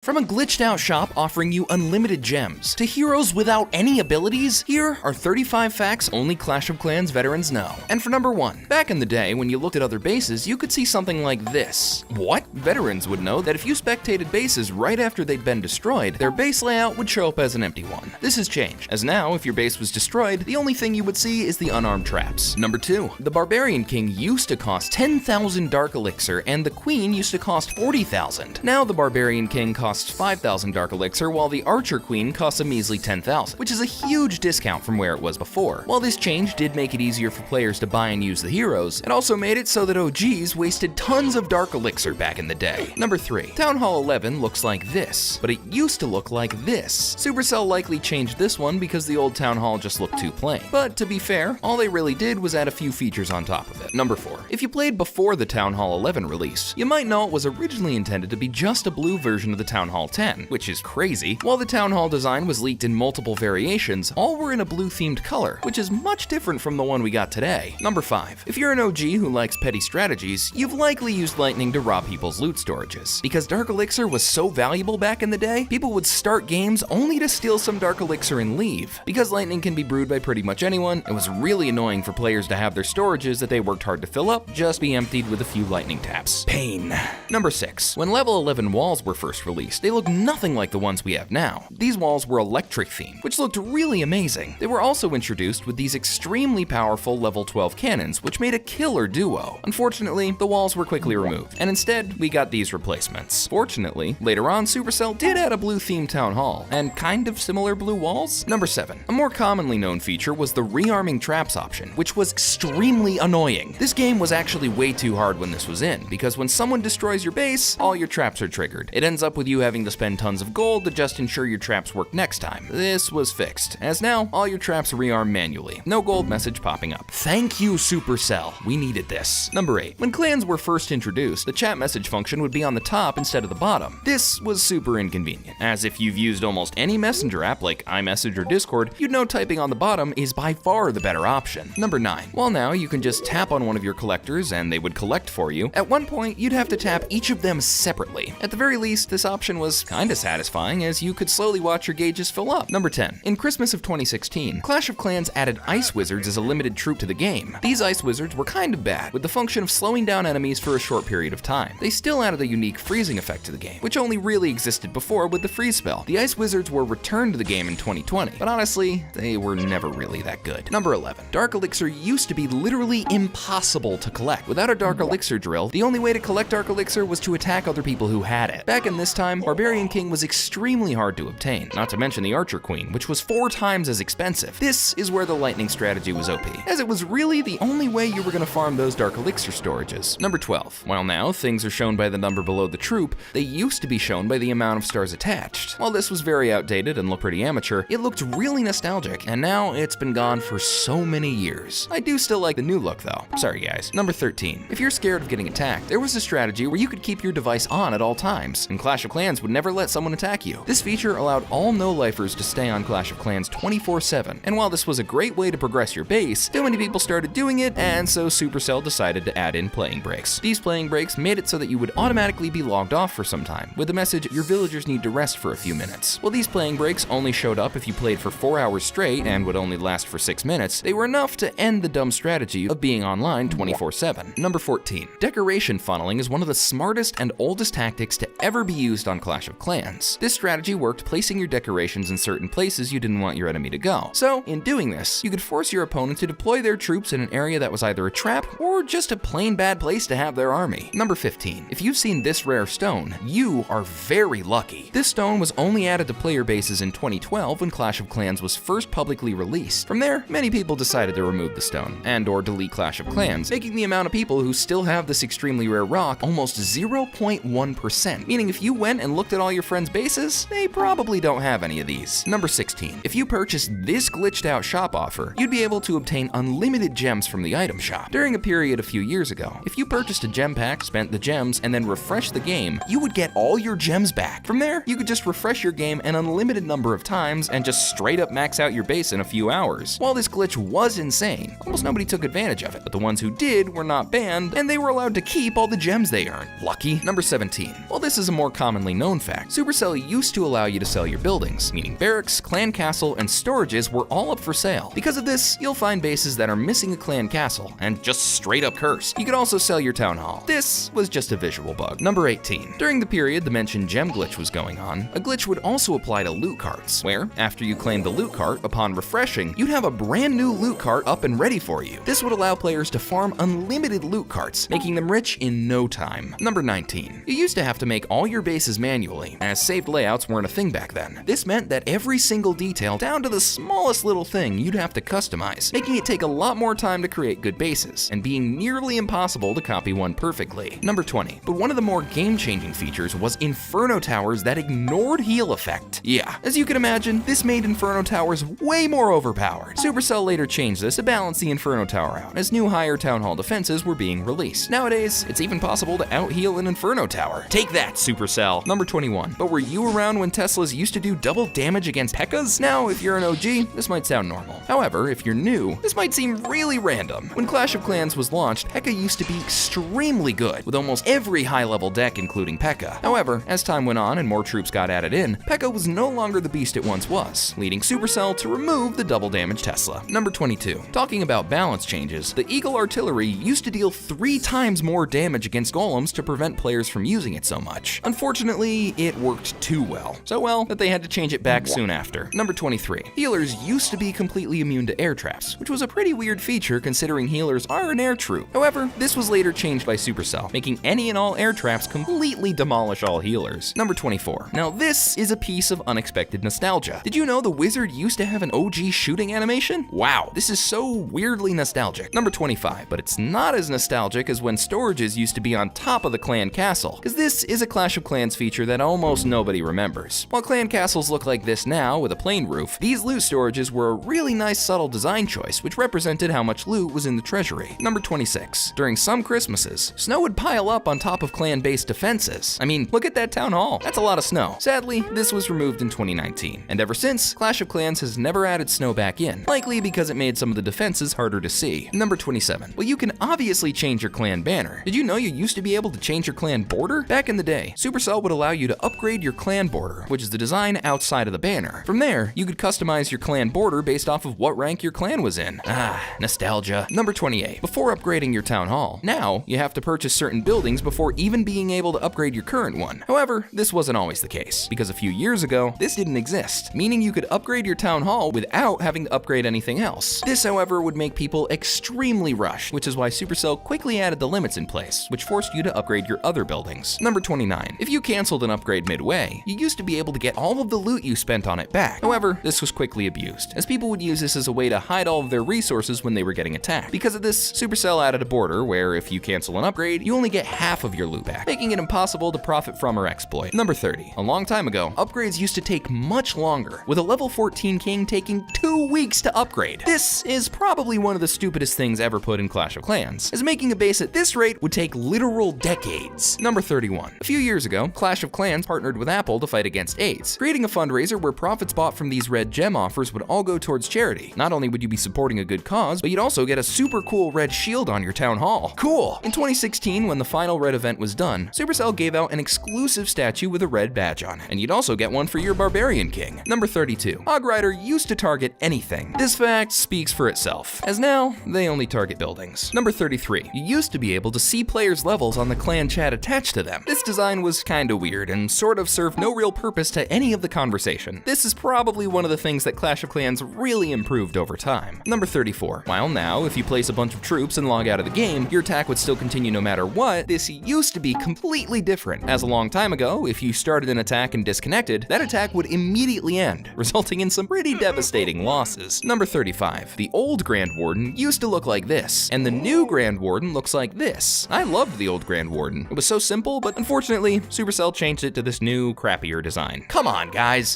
From a glitched out shop offering you unlimited gems, to heroes without any abilities, here are 35 facts only Clash of Clans veterans know. And for number 1, back in the day when you looked at other bases, you could see something like this. What? Veterans would know that if you spectated bases right after they'd been destroyed, their base layout would show up as an empty one. This has changed, as now if your base was destroyed, the only thing you would see is the unarmed traps. Number 2, the Barbarian King used to cost 10,000 Dark Elixir and the Queen used to cost 40,000. Now the Barbarian King costs 5,000 Dark Elixir while the Archer Queen costs a measly 10,000, which is a huge discount from where it was before. While this change did make it easier for players to buy and use the heroes, it also made it so that OGs wasted tons of Dark Elixir back in the day. Number 3, Town Hall 11 looks like this, but it used to look like this. Supercell likely changed this one because the old Town Hall just looked too plain. But to be fair, all they really did was add a few features on top of it. Number 4, if you played before the Town Hall 11 release, you might know it was originally intended to be just a blue version of the Town Hall 10, which is crazy. While the Town Hall design was leaked in multiple variations, all were in a blue themed color, which is much different from the one we got today. Number 5, if you're an OG who likes petty strategies, you've likely used lightning to rob people's loot storages. Because Dark Elixir was so valuable back in the day, people would start games only to steal some Dark Elixir and leave. Because lightning can be brewed by pretty much anyone, it was really annoying for players to have their storages that they worked hard to fill up just be emptied with a few lightning taps. Pain. Number 6, when level 11 walls were first released, they looked nothing like the ones we have now. These walls were electric themed, which looked really amazing. They were also introduced with these extremely powerful level 12 cannons, which made a killer duo. Unfortunately, the walls were quickly removed, and instead, we got these replacements. Fortunately, later on, Supercell did add a blue themed town hall, and kind of similar blue walls. Number 7, a more commonly known feature was the rearming traps option, which was extremely annoying. This game was actually way too hard when this was in, because when someone destroys your base, all your traps are triggered. It ends up with you having to spend tons of gold to just ensure your traps work next time. This was fixed, as now all your traps rearm manually. No gold message popping up. Thank you, Supercell. We needed this. Number 8, when clans were first introduced, the chat message function would be on the top instead of the bottom. This was super inconvenient, as if you've used almost any messenger app like iMessage or Discord, you'd know typing on the bottom is by far the better option. Number 9, while now you can just tap on one of your collectors and they would collect for you, at one point you'd have to tap each of them separately. At the very least, this option was kinda satisfying as you could slowly watch your gauges fill up. Number 10, in Christmas of 2016, Clash of Clans added Ice Wizards as a limited troop to the game. These Ice Wizards were kind of bad, with the function of slowing down enemies for a short period of time. They still added a unique freezing effect to the game, which only really existed before with the freeze spell. The Ice Wizards were returned to the game in 2020, but honestly, they were never really that good. Number 11, Dark Elixir used to be literally impossible to collect. Without a Dark Elixir drill, the only way to collect Dark Elixir was to attack other people who had it. Back in this time, Barbarian King was extremely hard to obtain, not to mention the Archer Queen, which was 4 times as expensive. This is where the lightning strategy was OP, as it was really the only way you were going to farm those Dark Elixir storages. Number 12, while now things are shown by the number below the troop, they used to be shown by the amount of stars attached. While this was very outdated and looked pretty amateur, it looked really nostalgic, and now it's been gone for so many years. I do still like the new look though. Sorry guys. Number 13, if you're scared of getting attacked, there was a strategy where you could keep your device on at all times, and Clash of Clans would never let someone attack you. This feature allowed all no-lifers to stay on Clash of Clans 24/7, and while this was a great way to progress your base, too many people started doing it, and so Supercell decided to add in playing breaks. These playing breaks made it so that you would automatically be logged off for some time, with the message, your villagers need to rest for a few minutes. While these playing breaks only showed up if you played for 4 hours straight and would only last for 6 minutes, they were enough to end the dumb strategy of being online 24/7. Number 14, decoration funneling is one of the smartest and oldest tactics to ever be used on Clash of Clans. This strategy worked placing your decorations in certain places you didn't want your enemy to go. So, in doing this, you could force your opponent to deploy their troops in an area that was either a trap or just a plain bad place to have their army. Number 15, if you've seen this rare stone, you are very lucky. This stone was only added to player bases in 2012 when Clash of Clans was first publicly released. From there, many people decided to remove the stone and or delete Clash of Clans, making the amount of people who still have this extremely rare rock almost 0.1%, meaning if you went and looked at all your friends' bases, they probably don't have any of these. Number 16, if you purchased this glitched out shop offer, you'd be able to obtain unlimited gems from the item shop. During a period a few years ago, if you purchased a gem pack, spent the gems, and then refreshed the game, you would get all your gems back. From there, you could just refresh your game an unlimited number of times and just straight up max out your base in a few hours. While this glitch was insane, almost nobody took advantage of it, but the ones who did were not banned, and they were allowed to keep all the gems they earned. Lucky. Number 17, while this is a more commonly commonly known fact. Supercell used to allow you to sell your buildings, meaning barracks, clan castle, and storages were all up for sale. Because of this, you'll find bases that are missing a clan castle and just straight up cursed. You could also sell your town hall. This was just a visual bug. Number 18. During the period the mentioned gem glitch was going on, a glitch would also apply to loot carts, where, after you claimed the loot cart, upon refreshing, you'd have a brand new loot cart up and ready for you. This would allow players to farm unlimited loot carts, making them rich in no time. Number 19. You used to have to make all your bases manually, as saved layouts weren't a thing back then. This meant that every single detail, down to the smallest little thing, you'd have to customize, making it take a lot more time to create good bases, and being nearly impossible to copy one perfectly. Number 20. But one of the more game-changing features was Inferno Towers that ignored heal effect. Yeah, as you can imagine, this made Inferno Towers way more overpowered. Supercell later changed this to balance the Inferno Tower out, as new higher Town Hall defenses were being released. Nowadays, it's even possible to out-heal an Inferno Tower. Take that, Supercell! Number 21. But were you around when Teslas used to do double damage against P.E.K.K.A.s? Now, if you're an OG, this might sound normal. However, if you're new, this might seem really random. When Clash of Clans was launched, P.E.K.K.A. used to be extremely good, with almost every high-level deck including P.E.K.K.A. However, as time went on and more troops got added in, P.E.K.K.A. was no longer the beast it once was, leading Supercell to remove the double damage Tesla. Number 22. Talking about balance changes, the Eagle Artillery used to deal 3 times more damage against golems to prevent players from using it so much. Unfortunately, it worked too well. So well that they had to change it back soon after. Number 23. Healers used to be completely immune to air traps, which was a pretty weird feature considering healers are an air troop. However, this was later changed by Supercell, making any and all air traps completely demolish all healers. Number 24. Now this is a piece of unexpected nostalgia. Did you know the wizard used to have an OG shooting animation? Wow, this is so weirdly nostalgic. Number 25. But it's not as nostalgic as when storages used to be on top of the clan castle, because this is a Clash of Clans feature that almost nobody remembers. While clan castles look like this now with a plain roof, these loot storages were a really nice subtle design choice which represented how much loot was in the treasury. Number 26. During some Christmases, snow would pile up on top of clan-based defenses. I mean, look at that town hall. That's a lot of snow. Sadly, this was removed in 2019, and ever since, Clash of Clans has never added snow back in, likely because it made some of the defenses harder to see. Number 27. Well, you can obviously change your clan banner. Did you know you used to be able to change your clan border? Back in the day, Supercell would allow you to upgrade your clan border, which is the design outside of the banner. From there, you could customize your clan border based off of what rank your clan was in. Ah, nostalgia. Number 28. Before upgrading your town hall, now you have to purchase certain buildings before even being able to upgrade your current one. However, this wasn't always the case, because a few years ago, this didn't exist, meaning you could upgrade your town hall without having to upgrade anything else. This, however, would make people extremely rushed, which is why Supercell quickly added the limits in place, which forced you to upgrade your other buildings. Number 29. If you canceled an upgrade midway, you used to be able to get all of the loot you spent on it back. However, this was quickly abused, as people would use this as a way to hide all of their resources when they were getting attacked. Because of this, Supercell added a border where if you cancel an upgrade, you only get half of your loot back, making it impossible to profit from or exploit. Number 30. A long time ago, upgrades used to take much longer, with a level 14 king taking 2 weeks to upgrade. This is probably one of the stupidest things ever put in Clash of Clans, as making a base at this rate would take literal decades. Number 31. A few years ago, Clash of Clans partnered with Apple to fight against AIDS, creating a fundraiser where profits bought from these red gem offers would all go towards charity. Not only would you be supporting a good cause, but you'd also get a super cool red shield on your town hall. Cool! In 2016, when the final red event was done, Supercell gave out an exclusive statue with a red badge on it, and you'd also get one for your Barbarian King. Number 32. Rider used to target anything. This fact speaks for itself, as now, they only target buildings. Number 33. You used to be able to see players' levels on the clan chat attached to them. This design was kinda weird and sort of served no real purpose to any of the conversation. This is probably one of the things that Clash of Clans really improved over time. Number 34. While now, if you place a bunch of troops and log out of the game, your attack would still continue no matter what, this used to be completely different, as a long time ago, if you started an attack and disconnected, that attack would immediately end, resulting in some pretty devastating losses. Number 35. The old Grand Warden used to look like this, and the new Grand Warden looks like this. I loved the old Grand Warden. It was so simple, but unfortunately, Supercell changed it to this new, crappier design. Come on, guys!